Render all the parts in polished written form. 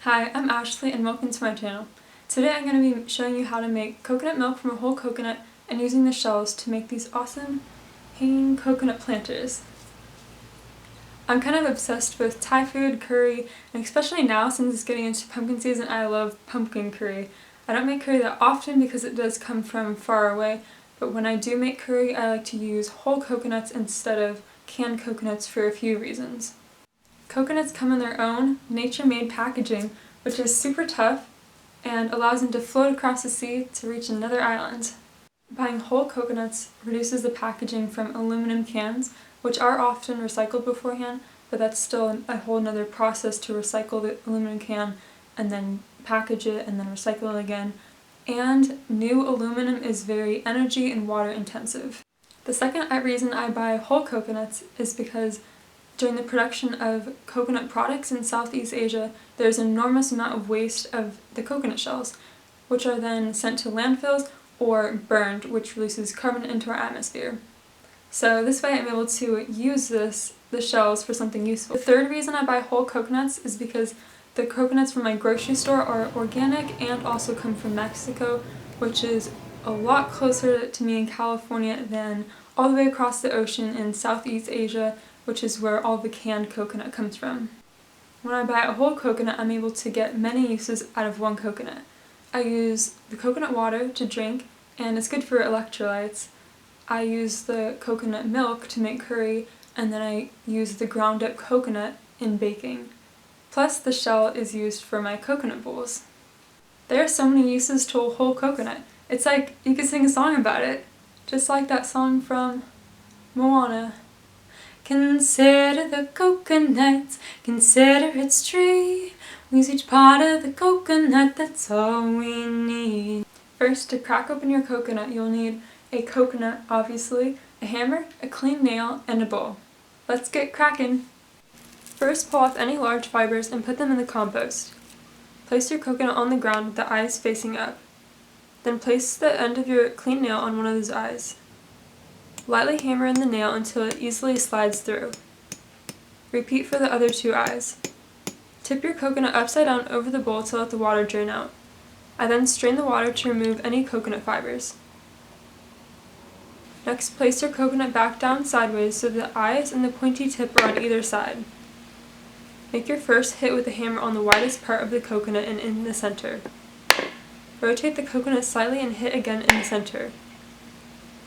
Hi, I'm Ashley and welcome to my channel. Today I'm going to be showing you how to make coconut milk from a whole coconut and using the shells to make these awesome hanging coconut planters. I'm kind of obsessed with Thai food, curry, and especially now since it's getting into pumpkin season, I love pumpkin curry. I don't make curry that often because it does come from far away, but when I do make curry I like to use whole coconuts instead of canned coconuts for a few reasons. Coconuts come in their own nature-made packaging, which is super tough and allows them to float across the sea to reach another island. Buying whole coconuts reduces the packaging from aluminum cans, which are often recycled beforehand, but that's still a whole nother process to recycle the aluminum can and then package it and then recycle it again. And new aluminum is very energy and water intensive. The second reason I buy whole coconuts is because during the production of coconut products in Southeast Asia, there's an enormous amount of waste of the coconut shells, which are then sent to landfills or burned, which releases carbon into our atmosphere. So this way I'm able to use the shells for something useful. The third reason I buy whole coconuts is because the coconuts from my grocery store are organic and also come from Mexico, which is a lot closer to me in California than all the way across the ocean in Southeast Asia, which is where all the canned coconut comes from. When I buy a whole coconut, I'm able to get many uses out of one coconut. I use the coconut water to drink, and it's good for electrolytes. I use the coconut milk to make curry, and then I use the ground up coconut in baking. Plus, the shell is used for my coconut bowls. There are so many uses to a whole coconut. It's like you could sing a song about it, just like that song from Moana. Consider the coconuts, consider its tree. We use each part of the coconut, that's all we need. First, to crack open your coconut, you'll need a coconut, obviously, a hammer, a clean nail, and a bowl. Let's get cracking! First, pull off any large fibers and put them in the compost. Place your coconut on the ground with the eyes facing up. Then place the end of your clean nail on one of those eyes. Lightly hammer in the nail until it easily slides through. Repeat for the other two eyes. Tip your coconut upside down over the bowl to let the water drain out. I then strain the water to remove any coconut fibers. Next, place your coconut back down sideways so the eyes and the pointy tip are on either side. Make your first hit with the hammer on the widest part of the coconut and in the center. Rotate the coconut slightly and hit again in the center.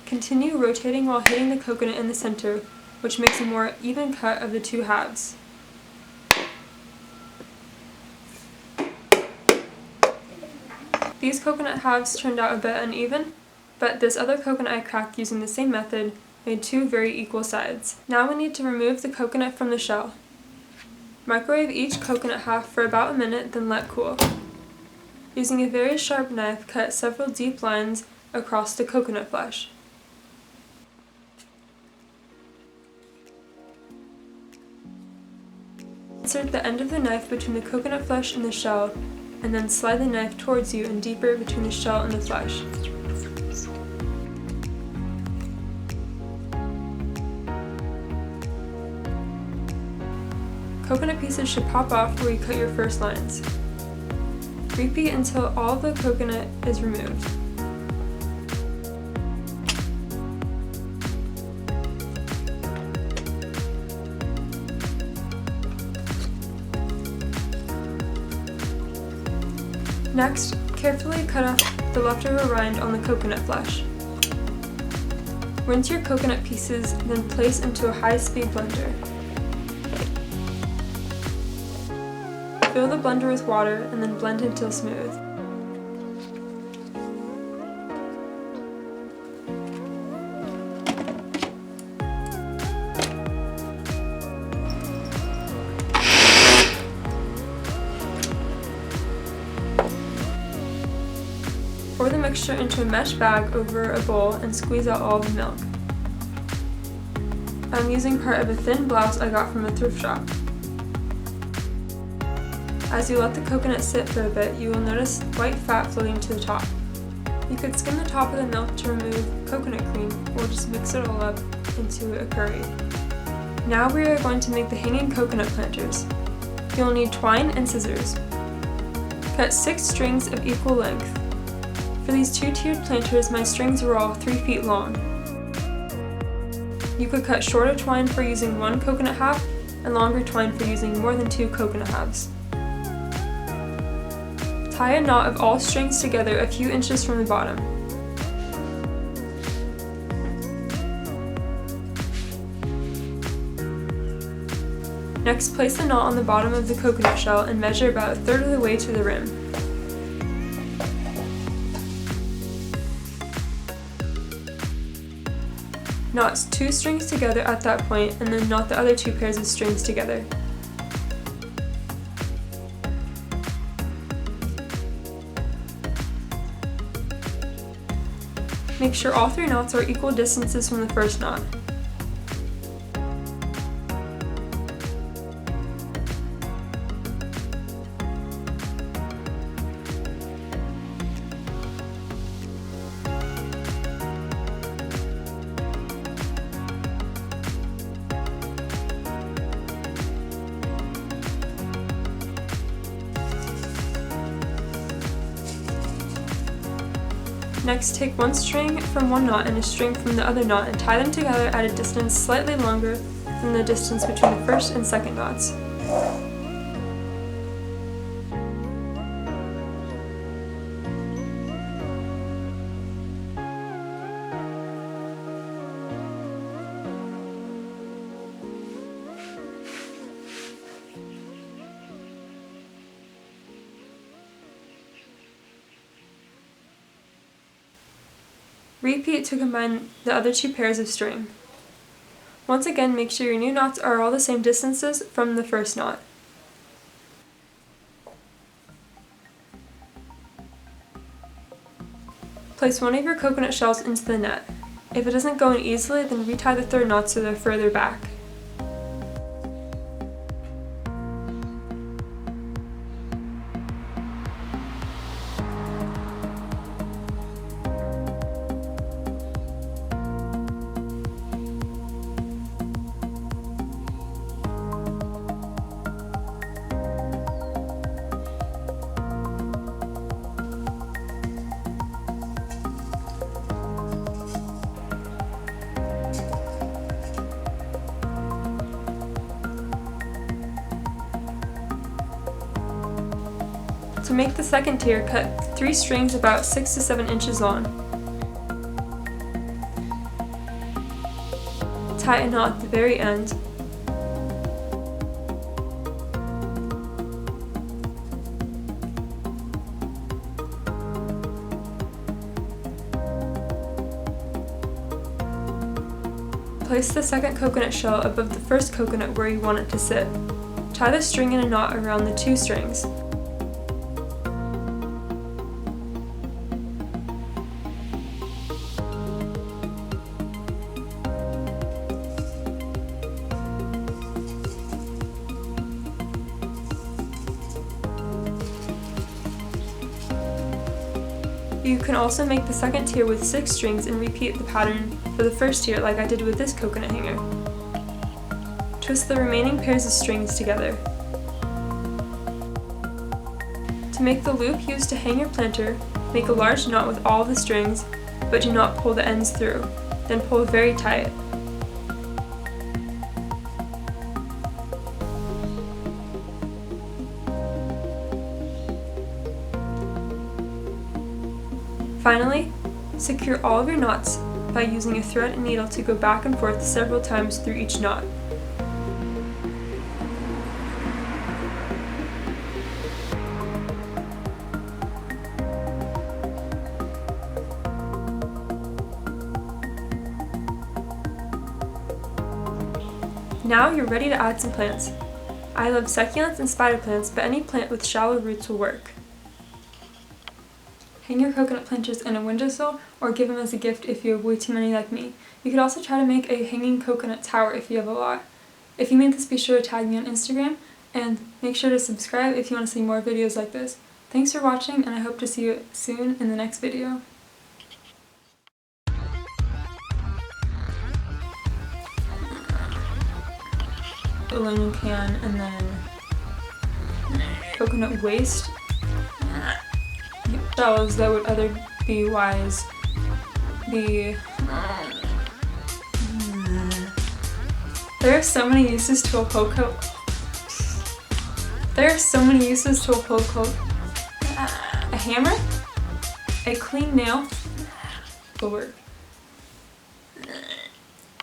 Continue rotating while hitting the coconut in the center, which makes a more even cut of the two halves. These coconut halves turned out a bit uneven, but this other coconut I cracked using the same method made two very equal sides. Now we need to remove the coconut from the shell. Microwave each coconut half for about a minute, then let cool. Using a very sharp knife, cut several deep lines across the coconut flesh. Insert the end of the knife between the coconut flesh and the shell, and then slide the knife towards you and deeper between the shell and the flesh. Coconut pieces should pop off where you cut your first lines. Repeat until all the coconut is removed. Next, carefully cut off the leftover rind on the coconut flesh. Rinse your coconut pieces, then place into a high-speed blender. Fill the blender with water and then blend until smooth. Pour the mixture into a mesh bag over a bowl and squeeze out all the milk. I'm using part of a thin blouse I got from a thrift shop. As you let the coconut sit for a bit, you will notice white fat floating to the top. You could skim the top of the milk to remove coconut cream, or just mix it all up into a curry. Now we are going to make the hanging coconut planters. You'll need twine and scissors. Cut 6 strings of equal length. For these 2-tiered planters, my strings were all 3 feet long. You could cut shorter twine for using 1 coconut half and longer twine for using more than 2 coconut halves. Tie a knot of all strings together a few inches from the bottom. Next, place the knot on the bottom of the coconut shell and measure about 1/3 of the way to the rim. Knot 2 strings together at that point and then knot the other 2 pairs of strings together. Make sure all 3 knots are equal distances from the first knot. Next, take 1 string from one knot and a string from the other knot and tie them together at a distance slightly longer than the distance between the first and second knots. Repeat to combine the other 2 pairs of string. Once again, make sure your new knots are all the same distances from the first knot. Place one of your coconut shells into the net. If it isn't going easily, then retie the 3rd knot so they're further back. To make the second tier, cut 3 strings about 6 to 7 inches long. Tie a knot at the very end. Place the second coconut shell above the first coconut where you want it to sit. Tie the string in a knot around the 2 strings. You can also make the second tier with 6 strings and repeat the pattern for the first tier like I did with this coconut hanger. Twist the remaining pairs of strings together. To make the loop used to hang your planter, make a large knot with all the strings, but do not pull the ends through. Then pull very tight. Finally, secure all of your knots by using a thread and needle to go back and forth several times through each knot. Now you're ready to add some plants. I love succulents and spider plants, but any plant with shallow roots will work. Hang your coconut planters in a windowsill or give them as a gift if you have way too many like me. You could also try to make a hanging coconut tower if you have a lot. If you made this, be sure to tag me on Instagram and make sure to subscribe if you want to see more videos like this. Thanks for watching, and I hope to see you soon in the next video. Aluminum can and then coconut waste. shells that would otherwise be... There are so many uses to a poco. There are so many uses to a poco. A hammer, a clean nail will work.